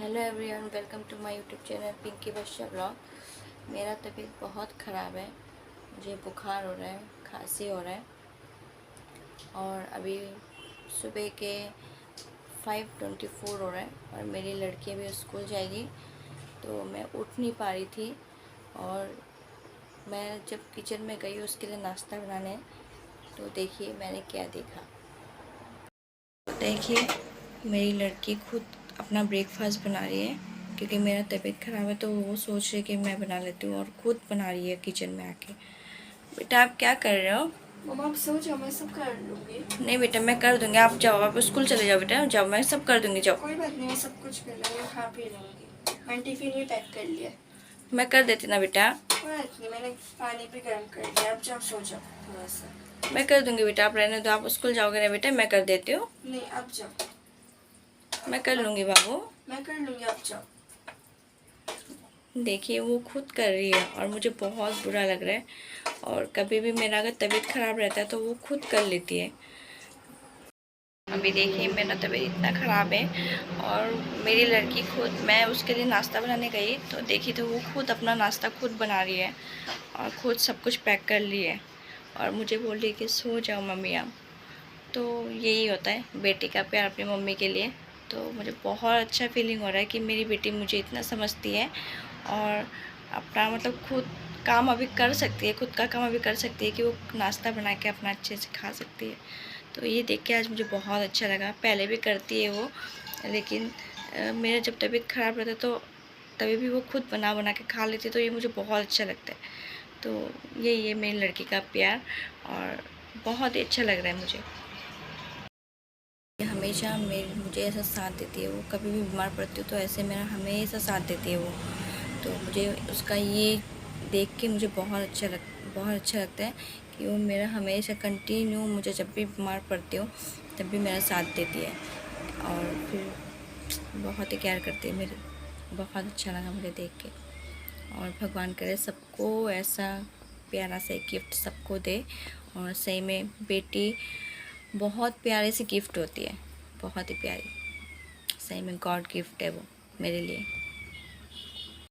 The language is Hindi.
Hello everyone, welcome to my YouTube channel Pinky बश्या ब्लॉग। मेरा तबीयत बहुत ख़राब है, मुझे बुखार हो रहा है, खांसी हो रहा है और अभी सुबह के 5:24 हो रहा है और मेरी लड़की अभी स्कूल जाएगी तो मैं उठ नहीं पा रही थी। और मैं जब किचन में गई उसके लिए नाश्ता बनाने तो देखिए मैंने क्या देखा। देखिए मेरी लड़की खुद अपना ब्रेकफास्ट बना रही है क्योंकि मेरा तबीयत ख़राब है तो वो सोच रही है कि मैं बना लेती हूँ और खुद बना रही है किचन में आके। बेटा आप क्या कर रहे हो? मम्मा आप सो जाओ, मैं सब कर लूँगी। नहीं बेटा मैं कर दूँगी, आप जाओ, आप स्कूल चले जाओ बेटा, जाओ मैं सब कर दूँगी, जाओ। कोई बात नहीं, मैं सब कुछ कर लूँगी, खा पी लूँगी। मैंने टिफ़िन भी पैक कर लिया। मैं कर देती ना बेटा। कोई बात नहीं, मैंने पानी भी गर्म कर लिया। अब जाओ सो जाओ थोड़ा सा। मैं कर दूँगी बेटा, आप रहने दो, आप स्कूल जाओगे ना बेटा, मैं कर देती हूँ। नहीं अब जाओ। मैं कर लूँगी बाबू। मैं कर लूँगी, अब जाओ। देखिए वो खुद कर रही है और मुझे बहुत बुरा लग रहा है। और कभी भी मेरा अगर तबीयत ख़राब रहता है तो वो खुद कर लेती है। अभी देखिए मेरा तबीयत इतना ख़राब है और मेरी लड़की खुद, मैं उसके लिए नाश्ता बनाने गई तो देखी तो वो खुद अपना नाश्ता खुद बना रही है और खुद सब कुछ पैक कर ली है और मुझे बोल रही है कि सो जाओ मम्मी आप। तो यही होता है बेटी का प्यार अपनी मम्मी के लिए। तो मुझे बहुत अच्छा फीलिंग हो रहा है कि मेरी बेटी मुझे इतना समझती है और अपना मतलब खुद काम अभी कर सकती है, खुद का काम अभी कर सकती है कि वो नाश्ता बना के अपना अच्छे से खा सकती है। तो ये देख के आज मुझे बहुत अच्छा लगा। पहले भी करती है वो, लेकिन मेरा जब तबीयत ख़राब रहता तो तभी भी वो खुद बना बना के खा लेती, तो ये मुझे बहुत अच्छा लगता है। तो यही है मेरी लड़की का प्यार और बहुत ही अच्छा लग रहा है मुझे। हमेशा मुझे ऐसा साथ देती है, वो कभी भी बीमार पड़ती हूँ तो ऐसे मेरा हमेशा साथ देती है वो। तो मुझे उसका ये देख के मुझे बहुत अच्छा लगता है कि वो मेरा हमेशा कंटिन्यू, मुझे जब भी बीमार पड़ती हूँ तब भी मेरा साथ देती है और फिर बहुत ही केयर करती है मेरी। बहुत अच्छा लगा मुझे देख के और भगवान करे सबको ऐसा प्यारा सा गिफ्ट सबको दे। और सही में बेटी बहुत प्यारी सी गिफ्ट होती है, बहुत ही प्यारी। सही में गॉड गिफ्ट है वो मेरे लिए।